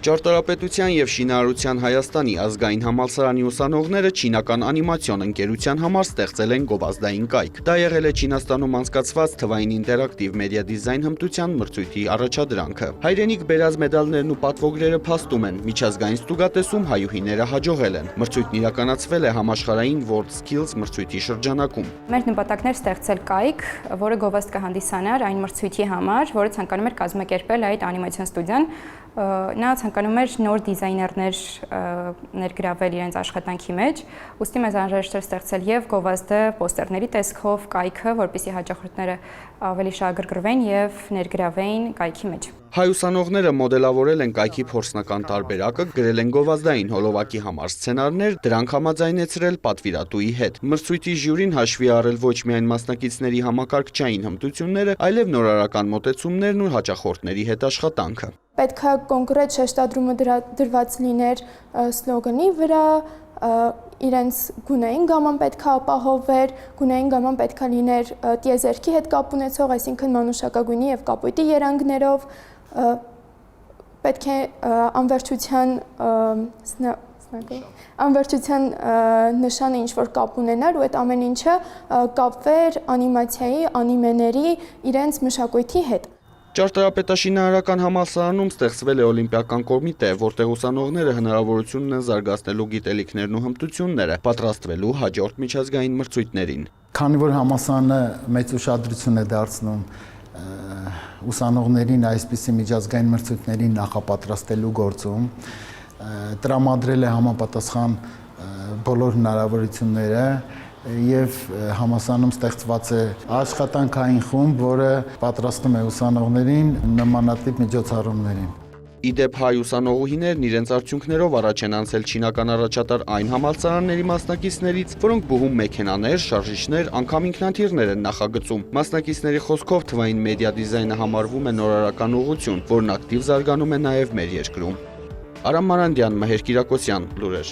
Ճարտարապետության և շինարարության Հայաստանի ազգային համալսարանի ուսանողները չինական անիմացիոն ընկերության համար ստեղծել են գովազդային կայք։ Դա եղել է Չինաստանում անցկացված թվային ինտերակտիվ մեդիա դիզայն հմտության մրցույթի առաջադրանքը։ Հայրենիք բերած մեդալներն ու պատվոգրերը փաստում են, միջազգային ստուգատեսում հայուհիները հաջողել են։ Մրցույթն իրականացվել է համաշխարհային World Skills մրցույթի շրջանակում։ Մեր նպատակն էր ստեղծել կայք, որը գովազդ կհանդիսանար այն մրցույթի համար, որը ցանկանում էր կազմակերպել այդ անիմացիոն ստուդիան։ Նա ցանկանում էր նոր դիզայներներ ներգրավել իրենց աշխատանքի մեջ, ուստի մեզ անհրաժեշտ էր ստեղծել եւ գովազդը պոստերների տեսքով, կայքը, որպեսզի հաճախորդները ավելի շահագրգռվեն եւ ներգրավեին կայքի մեջ։ Հայ ուսանողները մոդելավորել են կայքի փորձնական տարբերակը, գրել են գովազդային հոլովակի համար սցենարներ, դրանք համաձայնեցրել պատվիրատուի հետ։ Մրցույթի ժյուրին հաշվի առել ոչ միայն մասնակիցների համակարգչային հմտությունները, այլև նորարարական մոտեցումներն ու հաճախորդների հետ աշխատանքը։ Պետք է կոնկրետ շեշտադրումը դրված լիներ սլոգանի վրա, իրենց գունային գաման պետք է ապահովեր, գունային գաման պետք է լիներ տիեզերքի հետ կապ ունեցող, այսինքն մանուշակագույնի եւ կապույտի երանգներով, պետք է անվերջության նշանը ինչ-որ կապ ունենար ու այդ ամեն ինչը կապվեր անիմացիայի, անիմեների իրենց մշակույթի հետ։ Ճարտարապետաշինարարական համալսարանում ստեղծվել է օլիմպիական կոմիտե, որտեղ ուսանողները հնարավորություն ունեն զարգացնելու գիտելիքներն ու հմտությունները, պատրաստվելու հաջորդ միջազգային մրցույթներին։ Քանի որ համալսարանը մեծ ուշադրություն է դարձնում ուսանողներին այսպիսի միջազգային մրցույթներին նախապատրաստելու գործում, տրամադրել է համապատասխան բոլոր հնարավորությունները եւ համալսարանում ստեղծված է աշխատանքային խումբ, որը պատրաստում է ուսանողներին նմանատիպ միջոցառումներին։ Իդեպ հայ ուսանողուհիներն իրենց արդյունքներով առաջ են անցել չինական առաջատար այն համալսարանների մասնակիցներից, որոնք բուհում մեքենաներ, շարժիչներ, անգամ ինքնաթիռներ են նախագծում։ Մասնակիցների խոսքով թվային մեդիա դիզայնը համարվում է նորարարական ուղղություն, որն ակտիվ զարգանում է նաև մեր երկրում։ Արամ Մարանդյան, Մհեր Կիրակոսյան, լուրեր։